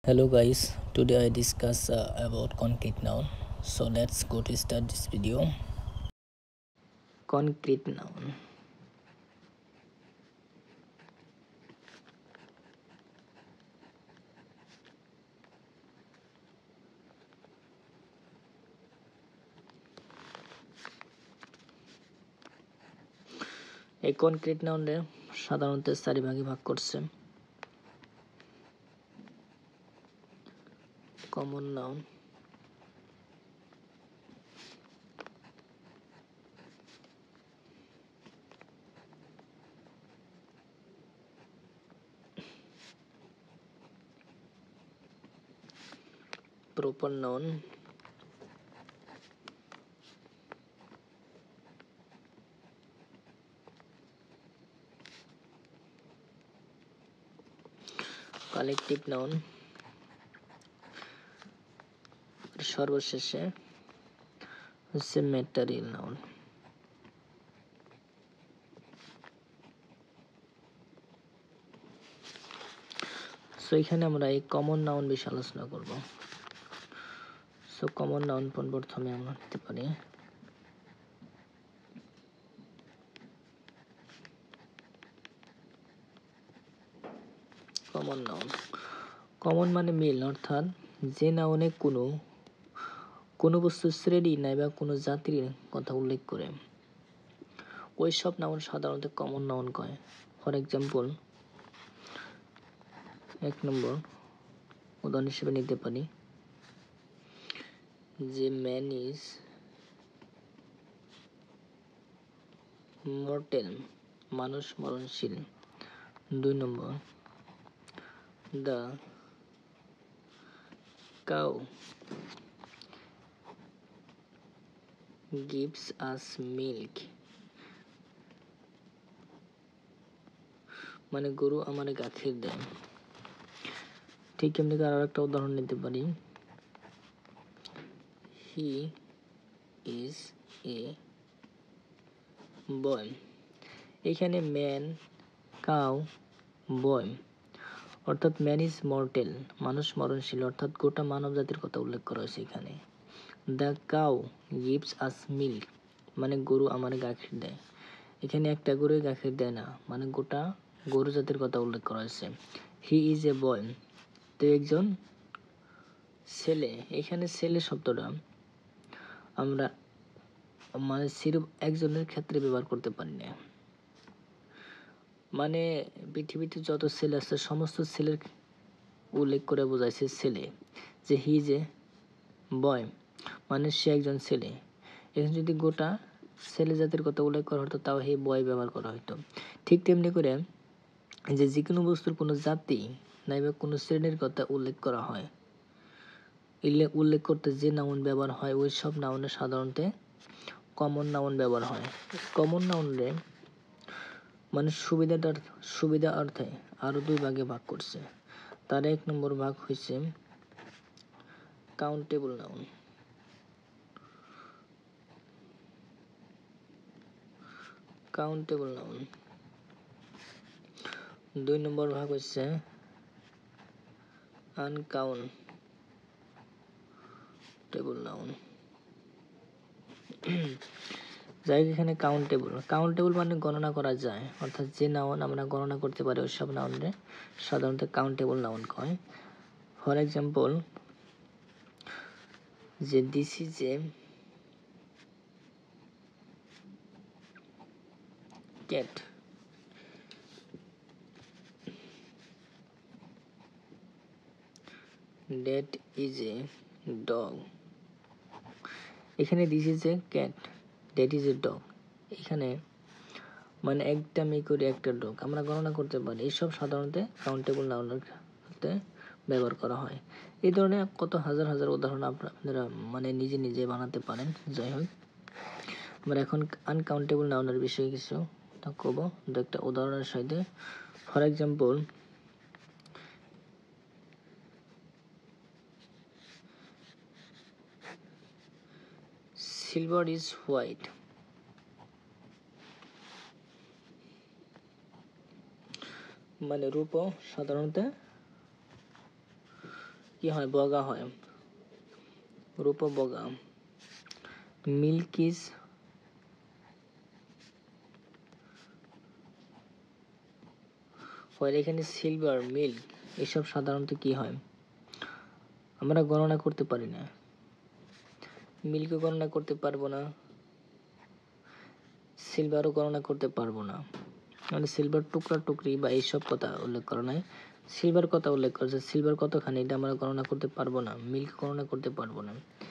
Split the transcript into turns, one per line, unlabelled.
Hello guys, today I discuss about concrete noun. So let's go to start this video. Concrete noun. এই concrete নাউনে সাধারণত চারি ভাগে ভাগ করছে। Common noun, proper noun, collective noun, সর্বশেষে হচ্ছে ম্যাটেরিয়াল নাউন। সো এখানে আমরা এই কমন নাউন বিষয়ে আলোচনা করব। সো কমন নাউন প্রথমে আমরা নিতে পারি কমন নাউন। কমন মানে মিল, অর্থাৎ যে নাউনে কোনো বস্তুর শ্রেণী নাইবা কোনো জাতির কথা উল্লেখ করে ওই সব নাউন সাধারণত কমন নাউন কয়। ফর এক্সাম্পল, 1 নম্বর উদাহরণ হিসেবে নিতে পারি যে ম্যান ইজ মর্টেল, মানুষ মরণশীল। 2 নম্বর, the cow gives us milk, মানে গরু আমারে গাখীর দেয়। ঠিক এমনি আরো একটা উদাহরণ নিতে পারি, হি ইজ এ বয়। এখানে ম্যান, কাউ, বয়, অর্থাৎ ম্যান ইজ মর্টেল, মানুষ মরণশীল, অর্থাৎ গোটা মানব জাতির কথা উল্লেখ করা হয়েছে এখানে। The cow gives us milk, মানে গরু আমার গাখীর দেয়। এখানে একটা গরুই গাখীর দেয় না, মানে গোটা গরু জাতির কথা উল্লেখ করা হয়েছে। হি ইজ এ বয়, তো একজন ছেলে। এখানে ছেলে শব্দটা আমরা মানে সিরফ একজনের ক্ষেত্রে ব্যবহার করতে পারি না, মানে পৃথিবীতে যত ছেলে আছে সমস্ত ছেলের উল্লেখ করে বোঝাইছে ছেলে। যে হি ইজ এ বয়, মানে সে একজন ছেলে। এখানে যদি গোটা ছেলে জাতির কথা উল্লেখ করা হতো তাও হে বয় ব্যবহার করা হতো। ঠিক তেমনি করে যে কোনো বস্তুর কোনো জাতি নাইবা কোনো শ্রেণীর কথা উল্লেখ করা হয়, উল্লেখ করতে যে নাউন ব্যবহার হয় ওই সব নাউনে সাধারণত কমন নাউন ব্যবহার হয়। কমন নাউনে মানে সুবিধা অর্থে আরো 2 ভাগে ভাগ করছে। তার 1 নম্বর ভাগ হয়েছে কাউন্টেবল নাউন। Countable noun. 2 নম্বর ভাগ হচ্ছে আনকাউন্টেবল নাউন। যাই এখানে কাউন্টেবল মানে গণনা করা যায়, অর্থাৎ যে নাউন আমরা গণনা করতে পারি ওই সব নাউনে সাধারণত কাউন্টেবল নাউন কয়। ফর এক্সাম্পল, যে this is a cat, that is a dog. এখানে this is a cat, that is a dog, এখানে মানে একটা মেকুরি একটা ডগ আমরা গণনা করতে পারি। এইসব সাধারণত কাউন্টেবল নাউনের ক্ষেত্রে ব্যবহার করা হয়। এই ধরনের কত হাজার হাজার উদাহরণ আপনারা মানে নিজে বানাতে পারেন। যাই হোক, আমরা এখন আনকাউন্টেবল নাউনের বিষয়ে কিছু কব একটা উদাহরণের সাথে। For example, silver is white, মানে রূপও সাধারণত কি হয়? বগা হয়, রূপো বগা। মিল্ক ইজ হয়, এখানে সিলভার, মিল্ক এসব সাধারণত কি হয়? আমরা গণনা করতে পারি না। মিল্কও গণনা করতে পারবো না, সিলভারও গণনা করতে পারবো না। মানে সিলভার টুকরা টুকরি বা এইসব কথা উল্লেখ করা নাই, সিলভার কথা উল্লেখ করেছে। সিলভার কতখানি এটা আমরা গণনা করতে পারবো না, মিল্ক গণনা করতে পারবো না।